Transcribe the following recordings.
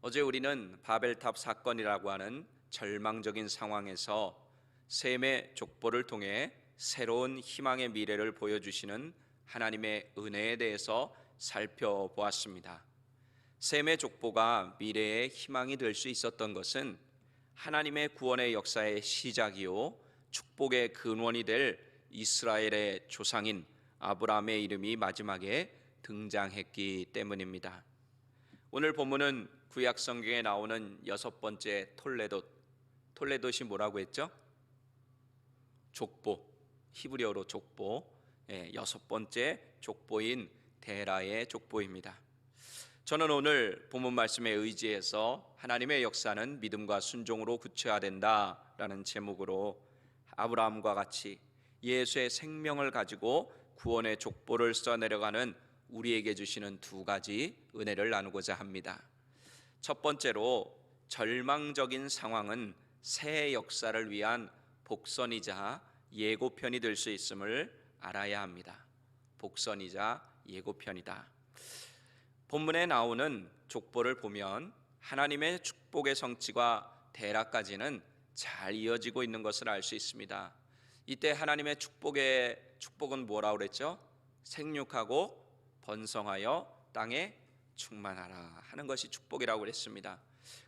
어제 우리는 바벨탑 사건이라고 하는 절망적인 상황에서 셈의 족보를 통해 새로운 희망의 미래를 보여주시는 하나님의 은혜에 대해서 살펴보았습니다. 셈의 족보가 미래의 희망이 될 수 있었던 것은 하나님의 구원의 역사의 시작이요 축복의 근원이 될 이스라엘의 조상인 아브라함의 이름이 마지막에 등장했기 때문입니다. 오늘 본문은 구약 성경에 나오는 여섯 번째 톨레돗이 뭐라고 했죠? 족보, 히브리어로 족보, 여섯 번째 족보인 데라의 족보입니다. 저는 오늘 본문 말씀에 의지해서 하나님의 역사는 믿음과 순종으로 구체화된다라는 제목으로 아브라함과 같이 예수의 생명을 가지고 구원의 족보를 써내려가는 우리에게 주시는 두 가지 은혜를 나누고자 합니다. 첫 번째로, 절망적인 상황은 새 역사를 위한 복선이자 예고편이 될 수 있음을 알아야 합니다. 복선이자 예고편이다. 본문에 나오는 족보를 보면 하나님의 축복의 성취와 대락까지는 잘 이어지고 있는 것을 알 수 있습니다. 이때 하나님의 축복은 뭐라고 그랬죠? 생육하고 번성하여 땅에 충만하라 하는 것이 축복이라고 그랬습니다.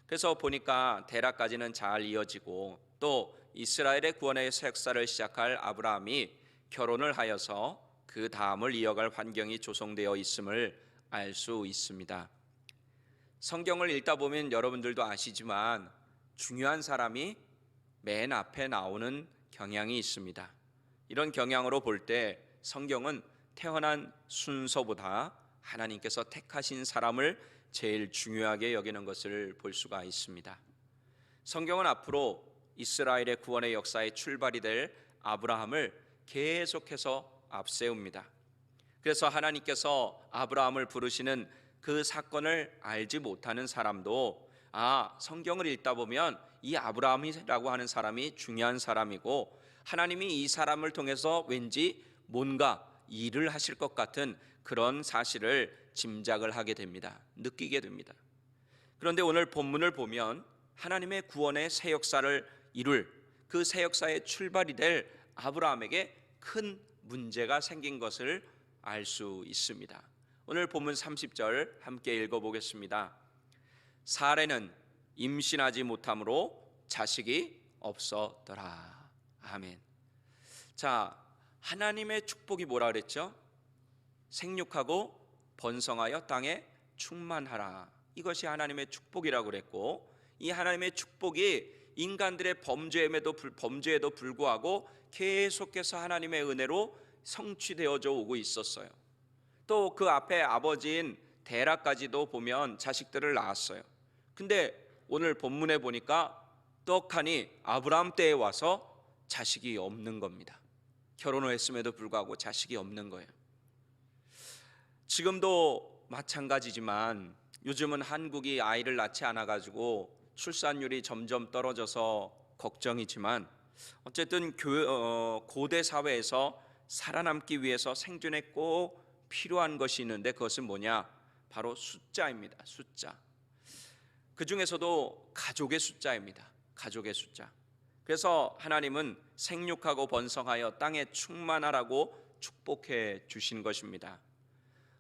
그래서 보니까 대락까지는 잘 이어지고, 또 이스라엘의 구원의 역사를 시작할 아브라함이 결혼을 하여서 그 다음을 이어갈 환경이 조성되어 있음을 알 수 있습니다. 성경을 읽다 보면 여러분들도 아시지만 중요한 사람이 맨 앞에 나오는 경향이 있습니다. 이런 경향으로 볼 때 성경은 태어난 순서보다 하나님께서 택하신 사람을 제일 중요하게 여기는 것을 볼 수가 있습니다. 성경은 앞으로 이스라엘의 구원의 역사의 출발이 될 아브라함을 계속해서 앞세웁니다. 그래서 하나님께서 아브라함을 부르시는 그 사건을 알지 못하는 사람도 성경을 읽다 보면 이 아브라함이라고 하는 사람이 중요한 사람이고, 하나님이 이 사람을 통해서 왠지 뭔가 일을 하실 것 같은 그런 사실을 짐작을 하게 됩니다. 느끼게 됩니다. 그런데 오늘 본문을 보면 하나님의 구원의 새 역사를 이룰 그 새 역사의 출발이 될 아브라함에게 큰 문제가 생긴 것을 알 수 있습니다. 오늘 본문 30절 함께 읽어보겠습니다. 사레는 임신하지 못함으로 자식이 없었더라. 아멘. 자, 하나님의 축복이 뭐라 그랬죠? 생육하고 번성하여 땅에 충만하라. 이것이 하나님의 축복이라고 그랬고, 이 하나님의 축복이 인간들의 범죄에도 불구하고 계속해서 하나님의 은혜로 성취되어져 오고 있었어요. 또 그 앞에 아버지인 데라까지도 보면 자식들을 낳았어요. 근데 오늘 본문에 보니까 떡하니 아브라함 때에 와서 자식이 없는 겁니다. 결혼을 했음에도 불구하고 자식이 없는 거예요. 지금도 마찬가지지만 요즘은 한국이 아이를 낳지 않아가지고 출산율이 점점 떨어져서 걱정이지만, 어쨌든 고대 사회에서 살아남기 위해서 생존에 꼭 필요한 것이 있는데, 그것은 뭐냐? 바로 숫자입니다. 숫자. 그 중에서도 가족의 숫자입니다. 가족의 숫자. 그래서 하나님은 생육하고 번성하여 땅에 충만하라고 축복해 주신 것입니다.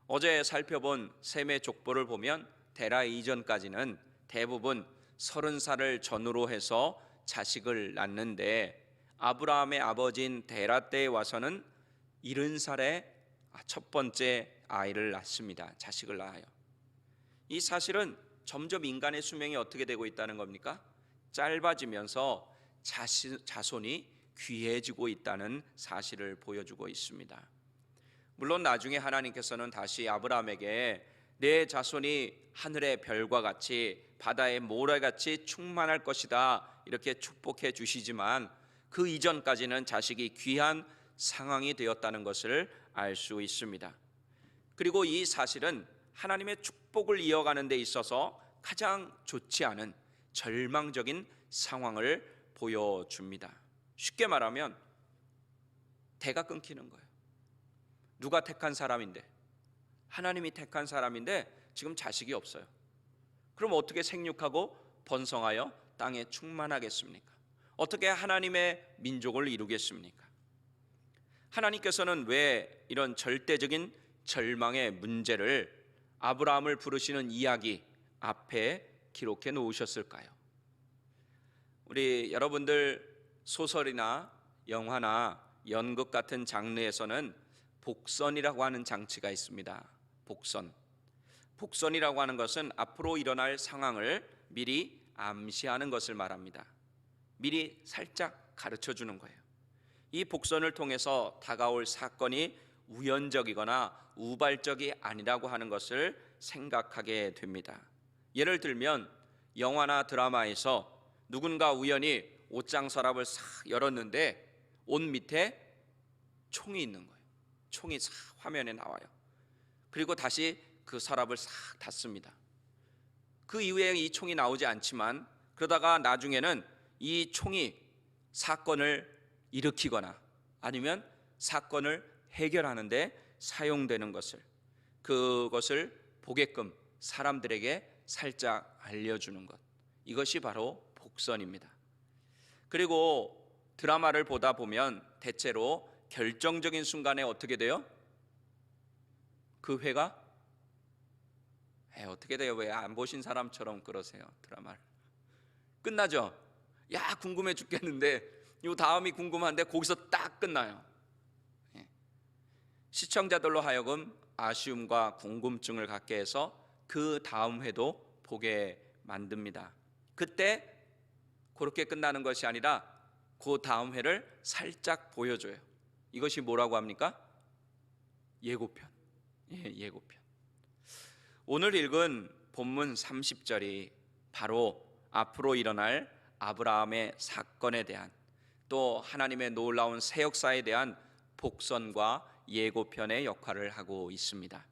어제 살펴본 셈의 족보를 보면 데라 이전까지는 대부분 30살을 전후로 해서 자식을 낳는데, 아브라함의 아버지인 데라 때에 와서는 70살에 첫 번째 아이를 낳습니다. 자식을 낳아요. 이 사실은 점점 인간의 수명이 어떻게 되고 있다는 겁니까? 짧아지면서 자손이 귀해지고 있다는 사실을 보여주고 있습니다. 물론 나중에 하나님께서는 다시 아브라함에게 내 자손이 하늘의 별과 같이 바다의 모래같이 충만할 것이다 이렇게 축복해 주시지만, 그 이전까지는 자식이 귀한 상황이 되었다는 것을 알 수 있습니다. 그리고 이 사실은 하나님의 축복을 이어가는 데 있어서 가장 좋지 않은 절망적인 상황을 보여줍니다. 쉽게 말하면 대가 끊기는 거예요. 누가 택한 사람인데, 하나님이 택한 사람인데 지금 자식이 없어요. 그럼 어떻게 생육하고 번성하여 땅에 충만하겠습니까? 어떻게 하나님의 민족을 이루겠습니까? 하나님께서는 왜 이런 절대적인 절망의 문제를 아브라함을 부르시는 이야기 앞에 기록해 놓으셨을까요? 우리 여러분들 소설이나 영화나 연극 같은 장르에서는 복선이라고 하는 장치가 있습니다. 복선이라고 하는 것은 앞으로 일어날 상황을 미리 암시하는 것을 말합니다. 미리 살짝 가르쳐 주는 거예요. 이 복선을 통해서 다가올 사건이 우연적이거나 우발적이 아니라고 하는 것을 생각하게 됩니다. 예를 들면 영화나 드라마에서 누군가 우연히 옷장 서랍을 싹 열었는데 옷 밑에 총이 있는 거예요. 총이 싹 화면에 나와요. 그리고 다시 그 서랍을 싹 닫습니다. 그 이후에 이 총이 나오지 않지만 그러다가 나중에는 이 총이 사건을 일으키거나 아니면 사건을 해결하는데 사용되는 그것을 보게끔 사람들에게 살짝 알려주는 것, 이것이 바로 복선입니다. 그리고 드라마를 보다 보면 대체로 결정적인 순간에 어떻게 돼요? 그 회가 어떻게 돼요? 왜 안 보신 사람처럼 그러세요? 드라마를 끝나죠? 야, 궁금해 죽겠는데 요 다음이 궁금한데 거기서 딱 끝나요. 시청자들로 하여금 아쉬움과 궁금증을 갖게 해서 그 다음 회도 보게 만듭니다. 그때 그렇게 끝나는 것이 아니라 그 다음 회를 살짝 보여줘요. 이것이 뭐라고 합니까? 예고편. 예고편. 오늘 읽은 본문 30절이 바로 앞으로 일어날 아브라함의 사건에 대한, 또 하나님의 놀라운 새 역사에 대한 복선과 예고편의 역할을 하고 있습니다.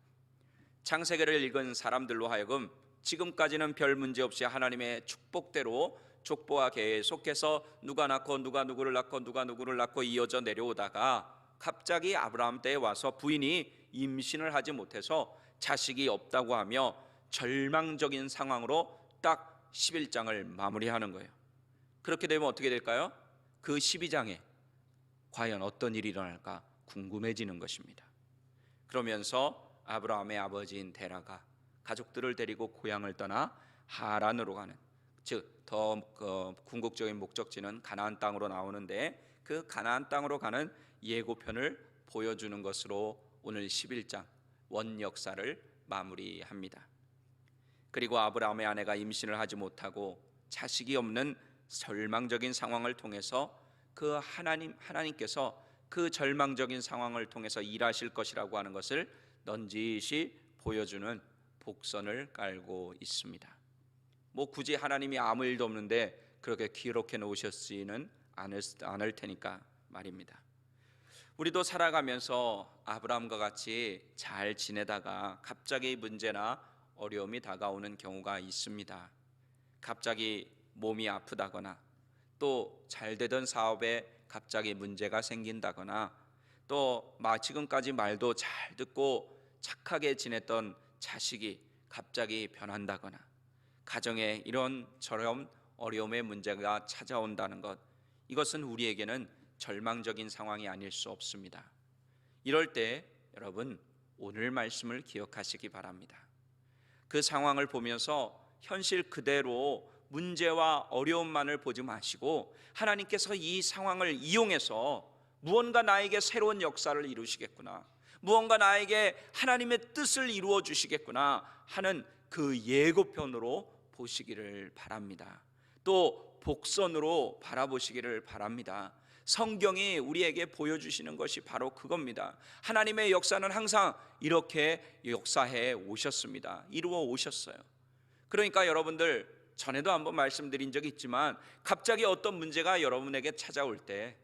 창세기를 읽은 사람들로 하여금 지금까지는 별 문제 없이 하나님의 축복대로 족보가 계속해서 누가 낳고 누가 누구를 낳고 누가 누구를 낳고 이어져 내려오다가 갑자기 아브라함 때에 와서 부인이 임신을 하지 못해서 자식이 없다고 하며 절망적인 상황으로 딱 11장을 마무리하는 거예요. 그렇게 되면 어떻게 될까요? 그 12장에 과연 어떤 일이 일어날까 궁금해지는 것입니다. 그러면서 아브라함의 아버지인 데라가 가족들을 데리고 고향을 떠나 하란으로 가는, 즉 더 궁극적인 목적지는 가나안 땅으로 나오는데 그 가나안 땅으로 가는 예고편을 보여주는 것으로 오늘 11장 원 역사를 마무리합니다. 그리고 아브라함의 아내가 임신을 하지 못하고 자식이 없는 절망적인 상황을 통해서 그 하나님께서 그 절망적인 상황을 통해서 일하실 것이라고 하는 것을 넌지시 보여주는 복선을 깔고 있습니다. 뭐 굳이 하나님이 아무 일도 없는데 그렇게 기록해 놓으셨지는 않을 테니까 말입니다. 우리도 살아가면서 아브라함과 같이 잘 지내다가 갑자기 문제나 어려움이 다가오는 경우가 있습니다. 갑자기 몸이 아프다거나 또 잘 되던 사업에 갑자기 문제가 생긴다거나 또 지금까지 말도 잘 듣고 착하게 지냈던 자식이 갑자기 변한다거나 가정에 이런저런 어려움의 문제가 찾아온다는 것, 이것은 우리에게는 절망적인 상황이 아닐 수 없습니다. 이럴 때 여러분 오늘 말씀을 기억하시기 바랍니다. 그 상황을 보면서 현실 그대로 문제와 어려움만을 보지 마시고 하나님께서 이 상황을 이용해서 무언가 나에게 새로운 역사를 이루시겠구나, 무언가 나에게 하나님의 뜻을 이루어 주시겠구나 하는 그 예고편으로 보시기를 바랍니다. 또 복선으로 바라보시기를 바랍니다. 성경이 우리에게 보여주시는 것이 바로 그겁니다. 하나님의 역사는 항상 이렇게 역사해 오셨습니다. 이루어 오셨어요. 그러니까 여러분들, 전에도 한번 말씀드린 적이 있지만 갑자기 어떤 문제가 여러분에게 찾아올 때,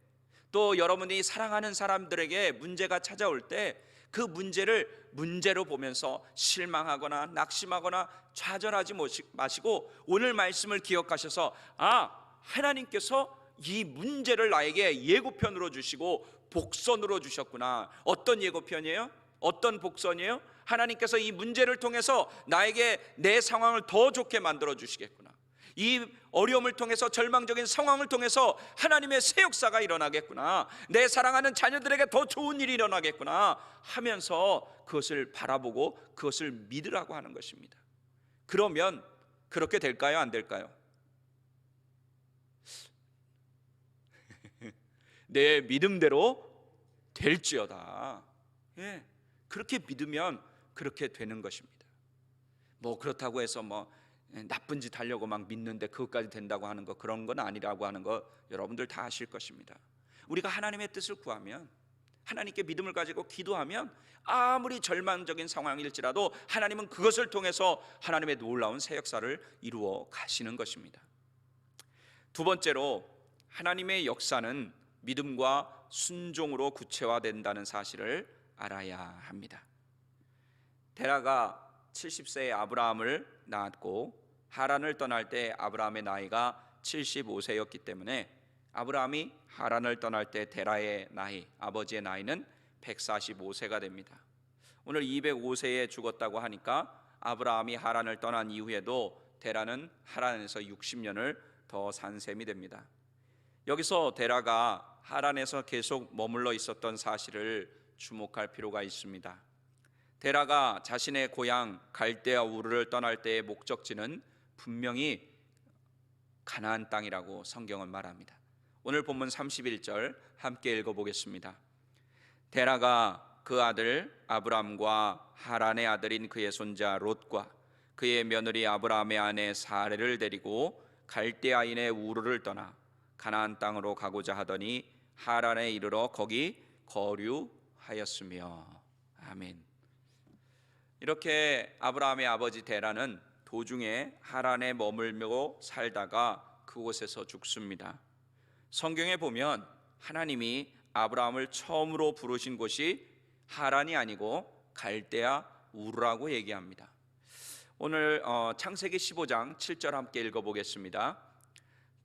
또 여러분이 사랑하는 사람들에게 문제가 찾아올 때 그 문제를 문제로 보면서 실망하거나 낙심하거나 좌절하지 마시고 오늘 말씀을 기억하셔서 하나님께서 이 문제를 나에게 예고편으로 주시고 복선으로 주셨구나. 어떤 예고편이에요? 어떤 복선이에요? 하나님께서 이 문제를 통해서 나에게 내 상황을 더 좋게 만들어 주시겠구나. 이 어려움을 통해서, 절망적인 상황을 통해서 하나님의 새 역사가 일어나겠구나. 내 사랑하는 자녀들에게 더 좋은 일이 일어나겠구나 하면서 그것을 바라보고 그것을 믿으라고 하는 것입니다. 그러면 그렇게 될까요? 안 될까요? 내 믿음대로 될지어다. 예, 그렇게 믿으면 그렇게 되는 것입니다. 뭐 그렇다고 해서 뭐 나쁜 짓 하려고 막 믿는데 그것까지 된다고 하는 거, 그런 건 아니라고 하는 거 여러분들 다 아실 것입니다. 우리가 하나님의 뜻을 구하면, 하나님께 믿음을 가지고 기도하면 아무리 절망적인 상황일지라도 하나님은 그것을 통해서 하나님의 놀라운 새 역사를 이루어 가시는 것입니다. 두 번째로, 하나님의 역사는 믿음과 순종으로 구체화된다는 사실을 알아야 합니다. 데라가 70세의 아브라함을 낳았고 하란을 떠날 때 아브라함의 나이가 75세였기 때문에 아브라함이 하란을 떠날 때 데라의 나이, 아버지의 나이는 145세가 됩니다. 오늘 205세에 죽었다고 하니까 아브라함이 하란을 떠난 이후에도 데라는 하란에서 60년을 더 산 셈이 됩니다. 여기서 데라가 하란에서 계속 머물러 있었던 사실을 주목할 필요가 있습니다. 데라가 자신의 고향 갈대아 우르를 떠날 때의 목적지는 분명히 가나안 땅이라고 성경은 말합니다. 오늘 본문 31절 함께 읽어보겠습니다. 데라가 그 아들 아브람과 하란의 아들인 그의 손자 롯과 그의 며느리 아브라함의 아내 사레를 데리고 갈대아인의 우르를 떠나 가나안 땅으로 가고자 하더니 하란에 이르러 거기 거류하였으며. 아멘. 이렇게 아브라함의 아버지 데라는 도중에 하란에 머물며 살다가 그곳에서 죽습니다. 성경에 보면 하나님이 아브라함을 처음으로 부르신 곳이 하란이 아니고 갈대아 우르라고 얘기합니다. 오늘 창세기 15장 7절 함께 읽어보겠습니다.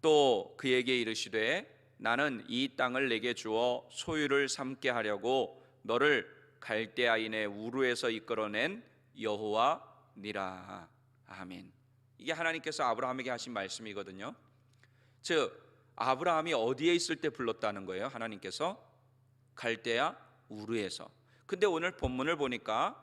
또 그에게 이르시되 나는 이 땅을 내게 주어 소유를 삼게 하려고 너를 갈대아인의 우르에서 이끌어낸 여호와니라. 아멘. 이게 하나님께서 아브라함에게 하신 말씀이거든요. 즉 아브라함이 어디에 있을 때 불렀다는 거예요? 하나님께서 갈대아 우르에서. 근데 오늘 본문을 보니까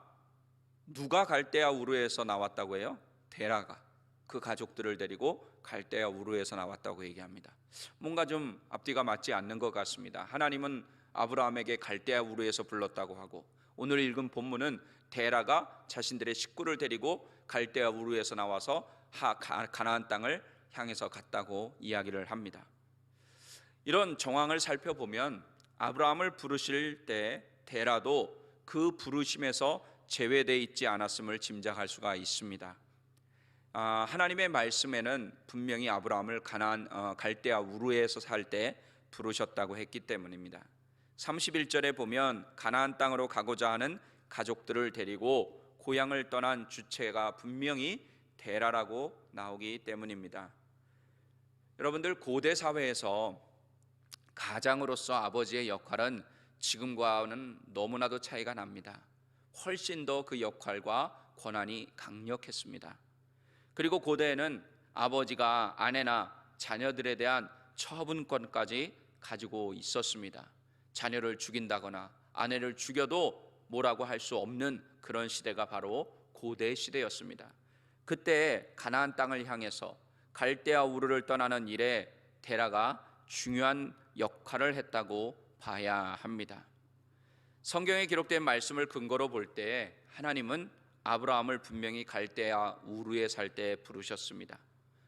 누가 갈대아 우르에서 나왔다고 해요? 데라가 그 가족들을 데리고 갈대아 우르에서 나왔다고 얘기합니다. 뭔가 좀 앞뒤가 맞지 않는 것 같습니다. 하나님은 아브라함에게 갈대아 우르에서 불렀다고 하고, 오늘 읽은 본문은 데라가 자신들의 식구를 데리고 갈대아 우르에서 나와서 가나안 땅을 향해서 갔다고 이야기를 합니다. 이런 정황을 살펴보면 아브라함을 부르실 때 데라도 그 부르심에서 제외되어 있지 않았음을 짐작할 수가 있습니다. 하나님의 말씀에는 분명히 아브라함을 갈대아 우르에서 살 때 부르셨다고 했기 때문입니다. 31절에 보면 가나안 땅으로 가고자 하는 가족들을 데리고 고향을 떠난 주체가 분명히 데라라고 나오기 때문입니다. 여러분들, 고대 사회에서 가장으로서 아버지의 역할은 지금과는 너무나도 차이가 납니다. 훨씬 더 그 역할과 권한이 강력했습니다. 그리고 고대에는 아버지가 아내나 자녀들에 대한 처분권까지 가지고 있었습니다. 자녀를 죽인다거나 아내를 죽여도 뭐라고 할 수 없는 그런 시대가 바로 고대 시대였습니다. 그때 가나안 땅을 향해서 갈대아 우르를 떠나는 일에 데라가 중요한 역할을 했다고 봐야 합니다. 성경에 기록된 말씀을 근거로 볼 때 하나님은 아브라함을 분명히 갈대아 우르에 살 때 부르셨습니다.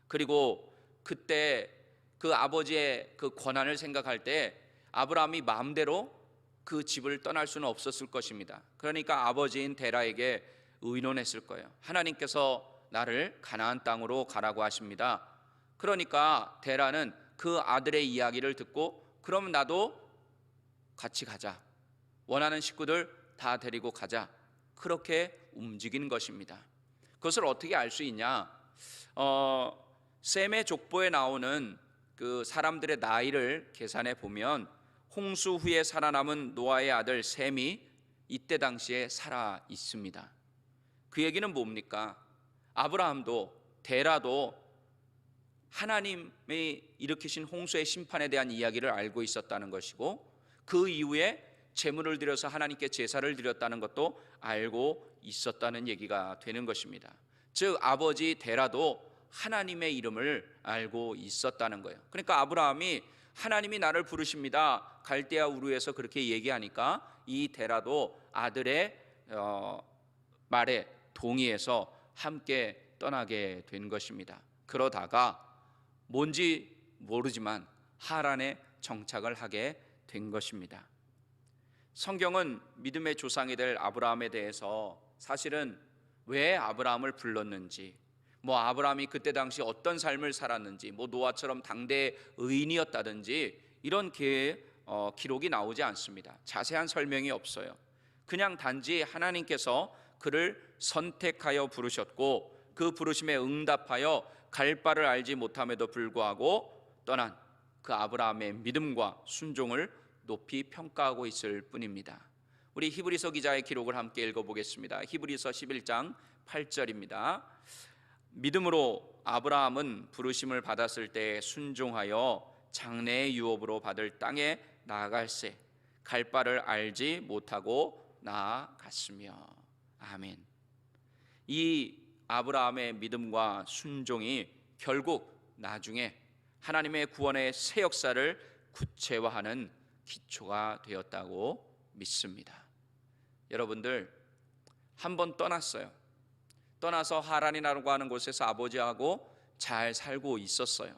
그리고 그때 그 아버지의 그 권한을 생각할 때 아브라함이 마음대로 그 집을 떠날 수는 없었을 것입니다. 그러니까 아버지인 데라에게 의논했을 거예요. 하나님께서 나를 가나안 땅으로 가라고 하십니다. 그러니까 데라는 그 아들의 이야기를 듣고 그럼 나도 같이 가자, 원하는 식구들 다 데리고 가자, 그렇게 움직이는 것입니다. 그것을 어떻게 알 수 있냐? 셈의 족보에 나오는 그 사람들의 나이를 계산해 보면 홍수 후에 살아남은 노아의 아들 셈이 이때 당시에 살아 있습니다. 그 얘기는 뭡니까? 아브라함도 데라도 하나님이 일으키신 홍수의 심판에 대한 이야기를 알고 있었다는 것이고, 그 이후에 제물을 드려서 하나님께 제사를 드렸다는 것도 알고 있었다는 얘기가 되는 것입니다. 즉 아버지 데라도 하나님의 이름을 알고 있었다는 거예요. 그러니까 아브라함이 하나님이 나를 부르십니다, 갈대아 우르에서 그렇게 얘기하니까 이 데라도 아들의 말에 동의해서 함께 떠나게 된 것입니다. 그러다가 뭔지 모르지만 하란에 정착을 하게 된 것입니다. 성경은 믿음의 조상이 될 아브라함에 대해서 사실은 왜 아브라함을 불렀는지, 아브라함이 그때 당시 어떤 삶을 살았는지, 노아처럼 당대의 의인이었다든지 이런 기록이 나오지 않습니다. 자세한 설명이 없어요. 그냥 단지 하나님께서 그를 선택하여 부르셨고, 그 부르심에 응답하여 갈 바를 알지 못함에도 불구하고 떠난 그 아브라함의 믿음과 순종을 높이 평가하고 있을 뿐입니다. 우리 히브리서 기자의 기록을 함께 읽어보겠습니다. 히브리서 11장 8절입니다. 믿음으로 아브라함은 부르심을 받았을 때 순종하여 장래의 유업으로 받을 땅에 나아갈새 갈 바를 알지 못하고 나아갔으며. 아멘. 이 아브라함의 믿음과 순종이 결국 나중에 하나님의 구원의 새 역사를 구체화하는 기초가 되었다고 믿습니다. 여러분들 한번 떠났어요. 떠나서 하란이라고 하는 곳에서 아버지하고 잘 살고 있었어요.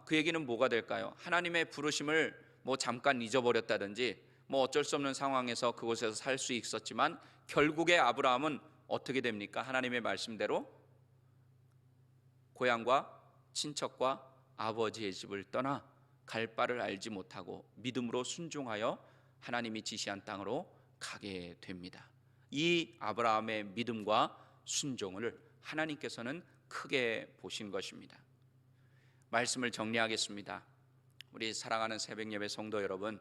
그 얘기는 뭐가 될까요? 하나님의 부르심을 잠깐 잊어버렸다든지 어쩔 수 없는 상황에서 그곳에서 살 수 있었지만 결국에 아브라함은 어떻게 됩니까? 하나님의 말씀대로 고향과 친척과 아버지의 집을 떠나 갈 바를 알지 못하고 믿음으로 순종하여 하나님이 지시한 땅으로 가게 됩니다. 이 아브라함의 믿음과 순종을 하나님께서는 크게 보신 것입니다. 말씀을 정리하겠습니다. 우리 사랑하는 새벽예배 성도 여러분,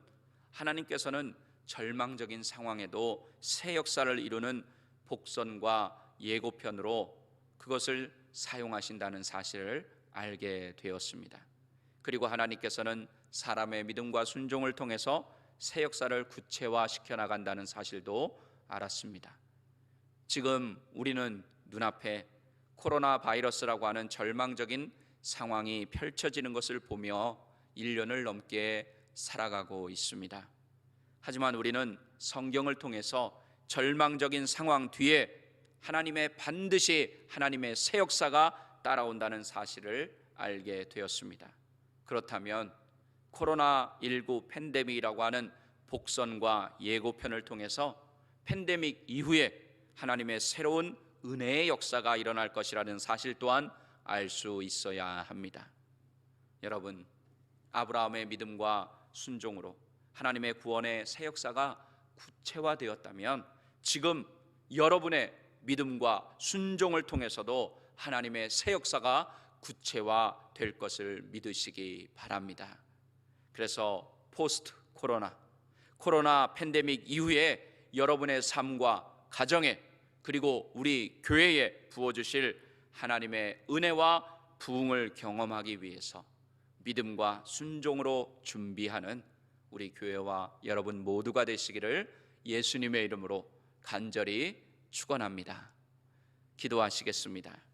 하나님께서는 절망적인 상황에도 새 역사를 이루는 복선과 예고편으로 그것을 사용하신다는 사실을 알게 되었습니다. 그리고 하나님께서는 사람의 믿음과 순종을 통해서 새 역사를 구체화시켜 나간다는 사실도 알았습니다. 지금 우리는 눈앞에 코로나 바이러스라고 하는 절망적인 상황이 펼쳐지는 것을 보며 1년을 넘게 살아가고 있습니다. 하지만 우리는 성경을 통해서 절망적인 상황 뒤에 반드시 하나님의 새 역사가 따라온다는 사실을 알게 되었습니다. 그렇다면 코로나19 팬데믹이라고 하는 복선과 예고편을 통해서 팬데믹 이후에 하나님의 새로운 은혜의 역사가 일어날 것이라는 사실 또한 알 수 있어야 합니다. 여러분, 아브라함의 믿음과 순종으로 하나님의 구원의 새 역사가 구체화되었다면 지금 여러분의 믿음과 순종을 통해서도 하나님의 새 역사가 구체화될 것을 믿으시기 바랍니다. 그래서 포스트 코로나 팬데믹 이후에 여러분의 삶과 가정에 그리고 우리 교회에 부어주실 하나님의 은혜와 부흥을 경험하기 위해서 믿음과 순종으로 준비하는 우리 교회와 여러분 모두가 되시기를 예수님의 이름으로 간절히 축원합니다. 기도하시겠습니다.